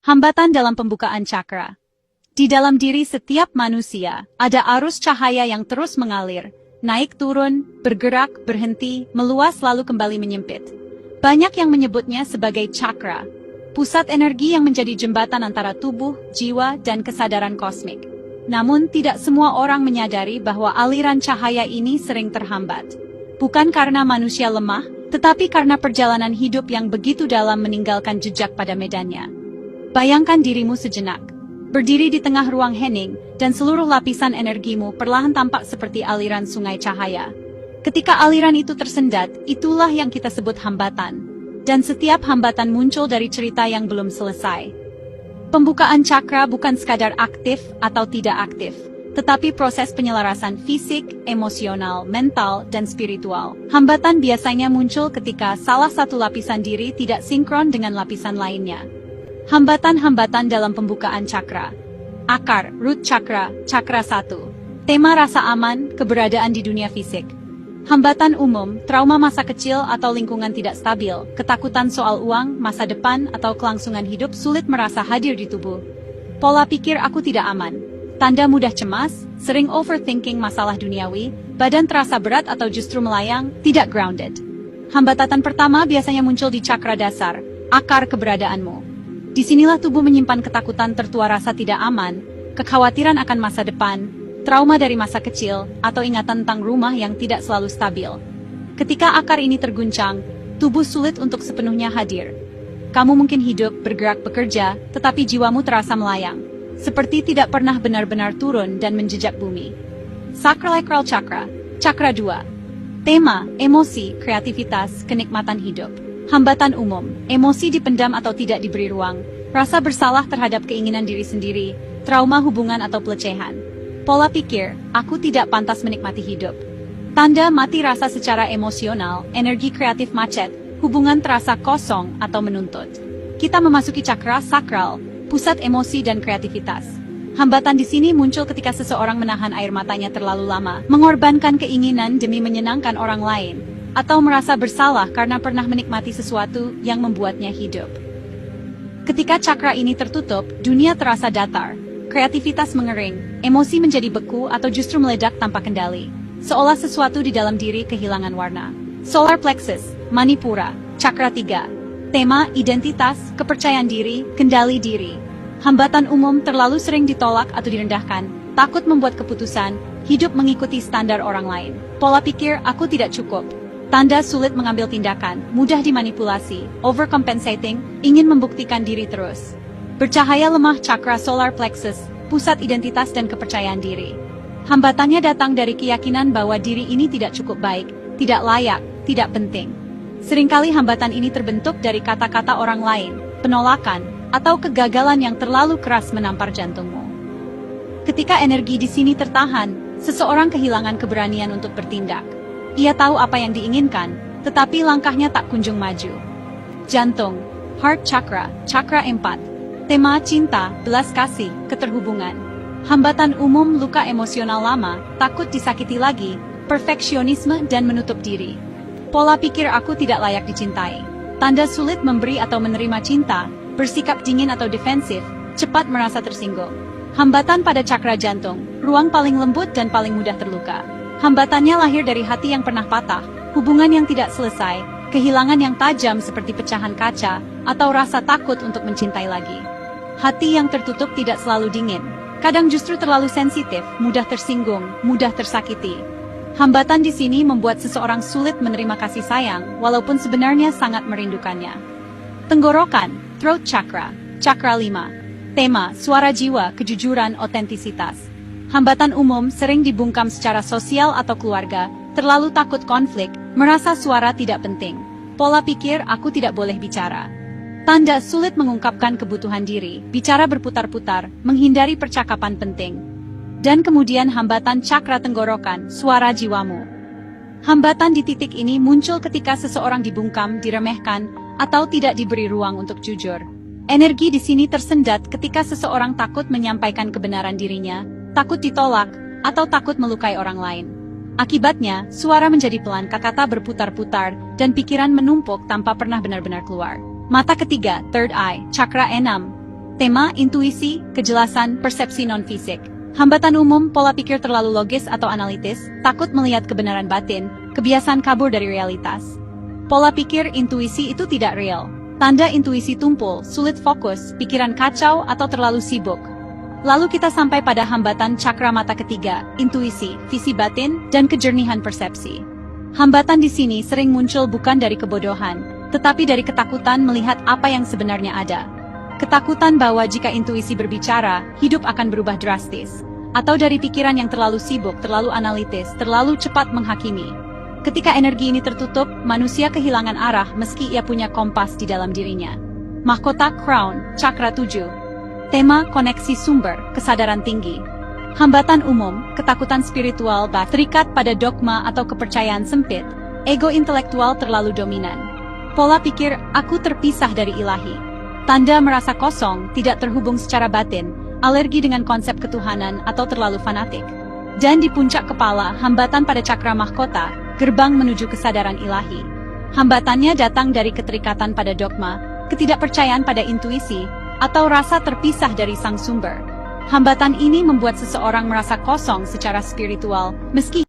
Hambatan dalam pembukaan cakra. Di dalam diri setiap manusia, ada arus cahaya yang terus mengalir, naik turun, bergerak, berhenti, meluas lalu kembali menyempit. Banyak yang menyebutnya sebagai cakra, pusat energi yang menjadi jembatan antara tubuh, jiwa, dan kesadaran kosmik. Namun tidak semua orang menyadari bahwa aliran cahaya ini sering terhambat. Bukan karena manusia lemah, tetapi karena perjalanan hidup yang begitu dalam meninggalkan jejak pada medannya. Bayangkan dirimu sejenak, berdiri di tengah ruang hening, dan seluruh lapisan energimu perlahan tampak seperti aliran sungai cahaya. Ketika aliran itu tersendat, itulah yang kita sebut hambatan. Dan setiap hambatan muncul dari cerita yang belum selesai. Pembukaan cakra bukan sekadar aktif atau tidak aktif, tetapi proses penyelarasan fisik, emosional, mental, dan spiritual. Hambatan biasanya muncul ketika salah satu lapisan diri tidak sinkron dengan lapisan lainnya. Hambatan-hambatan dalam pembukaan cakra. Akar, root chakra, cakra 1. Tema rasa aman, keberadaan di dunia fisik. Hambatan umum, trauma masa kecil atau lingkungan tidak stabil, ketakutan soal uang, masa depan, atau kelangsungan hidup sulit merasa hadir di tubuh. Pola pikir aku tidak aman. Tanda mudah cemas, sering overthinking masalah duniawi, badan terasa berat atau justru melayang, tidak grounded. Hambatan pertama biasanya muncul di cakra dasar, akar keberadaanmu. Disinilah tubuh menyimpan ketakutan tertua rasa tidak aman, kekhawatiran akan masa depan, trauma dari masa kecil, atau ingatan tentang rumah yang tidak selalu stabil. Ketika akar ini terguncang, tubuh sulit untuk sepenuhnya hadir. Kamu mungkin hidup, bergerak, bekerja, tetapi jiwamu terasa melayang, seperti tidak pernah benar-benar turun dan menjejak bumi. Sacral chakra, cakra 2. Tema, emosi, kreativitas, kenikmatan hidup. Hambatan umum, emosi dipendam atau tidak diberi ruang, rasa bersalah terhadap keinginan diri sendiri, trauma hubungan atau pelecehan. Pola pikir, aku tidak pantas menikmati hidup. Tanda mati rasa secara emosional, energi kreatif macet, hubungan terasa kosong atau menuntut. Kita memasuki cakra sakral, pusat emosi dan kreativitas. Hambatan di sini muncul ketika seseorang menahan air matanya terlalu lama, mengorbankan keinginan demi menyenangkan orang lain, atau merasa bersalah karena pernah menikmati sesuatu yang membuatnya hidup. Ketika cakra ini tertutup, dunia terasa datar, kreativitas mengering, emosi menjadi beku atau justru meledak tanpa kendali, seolah sesuatu di dalam diri kehilangan warna. Solar plexus, manipura, cakra 3. Tema, identitas, kepercayaan diri, kendali diri. Hambatan umum terlalu sering ditolak atau direndahkan, takut membuat keputusan, hidup mengikuti standar orang lain. Pola pikir, aku tidak cukup. Tanda sulit mengambil tindakan, mudah dimanipulasi, overcompensating, ingin membuktikan diri terus. Bercahaya lemah cakra solar plexus, pusat identitas dan kepercayaan diri. Hambatannya datang dari keyakinan bahwa diri ini tidak cukup baik, tidak layak, tidak penting. Seringkali hambatan ini terbentuk dari kata-kata orang lain, penolakan, atau kegagalan yang terlalu keras menampar jantungmu. Ketika energi di sini tertahan, seseorang kehilangan keberanian untuk bertindak. Ia tahu apa yang diinginkan, tetapi langkahnya tak kunjung maju. Jantung, heart chakra, cakra 4. Tema cinta, belas kasih, keterhubungan. Hambatan umum luka emosional lama, takut disakiti lagi, perfeksionisme dan menutup diri. Pola pikir aku tidak layak dicintai. Tanda sulit memberi atau menerima cinta, bersikap dingin atau defensif, cepat merasa tersinggung. Hambatan pada cakra jantung, ruang paling lembut dan paling mudah terluka. Hambatannya lahir dari hati yang pernah patah, hubungan yang tidak selesai, kehilangan yang tajam seperti pecahan kaca, atau rasa takut untuk mencintai lagi. Hati yang tertutup tidak selalu dingin, kadang justru terlalu sensitif, mudah tersinggung, mudah tersakiti. Hambatan di sini membuat seseorang sulit menerima kasih sayang, walaupun sebenarnya sangat merindukannya. Tenggorokan, throat chakra, cakra 5. Tema, suara jiwa, kejujuran, otentisitas. Hambatan umum sering dibungkam secara sosial atau keluarga, terlalu takut konflik, merasa suara tidak penting. Pola pikir aku tidak boleh bicara. Tanda sulit mengungkapkan kebutuhan diri, bicara berputar-putar, menghindari percakapan penting. Dan kemudian hambatan cakra tenggorokan, suara jiwamu. Hambatan di titik ini muncul ketika seseorang dibungkam, diremehkan, atau tidak diberi ruang untuk jujur. Energi di sini tersendat ketika seseorang takut menyampaikan kebenaran dirinya, takut ditolak, atau takut melukai orang lain. Akibatnya, suara menjadi pelan, kata-kata berputar-putar, dan pikiran menumpuk tanpa pernah benar-benar keluar. Mata ketiga, third eye, cakra 6. Tema, intuisi, kejelasan, persepsi non-fisik. Hambatan umum, pola pikir terlalu logis atau analitis, takut melihat kebenaran batin, kebiasaan kabur dari realitas. Pola pikir intuisi itu tidak real. Tanda intuisi tumpul, sulit fokus, pikiran kacau atau terlalu sibuk. Lalu kita sampai pada hambatan cakra mata ketiga, intuisi, visi batin, dan kejernihan persepsi. Hambatan di sini sering muncul bukan dari kebodohan, tetapi dari ketakutan melihat apa yang sebenarnya ada. Ketakutan bahwa jika intuisi berbicara, hidup akan berubah drastis. Atau dari pikiran yang terlalu sibuk, terlalu analitis, terlalu cepat menghakimi. Ketika energi ini tertutup, manusia kehilangan arah meski ia punya kompas di dalam dirinya. Mahkota Crown, Cakra 7. Tema, koneksi sumber, kesadaran tinggi. Hambatan umum, ketakutan spiritual terikat pada dogma atau kepercayaan sempit, ego intelektual terlalu dominan. Pola pikir, aku terpisah dari ilahi. Tanda merasa kosong, tidak terhubung secara batin, alergi dengan konsep ketuhanan atau terlalu fanatik. Dan di puncak kepala, hambatan pada cakra mahkota, gerbang menuju kesadaran ilahi. Hambatannya datang dari keterikatan pada dogma, ketidakpercayaan pada intuisi, atau rasa terpisah dari sang sumber. Hambatan ini membuat seseorang merasa kosong secara spiritual, meski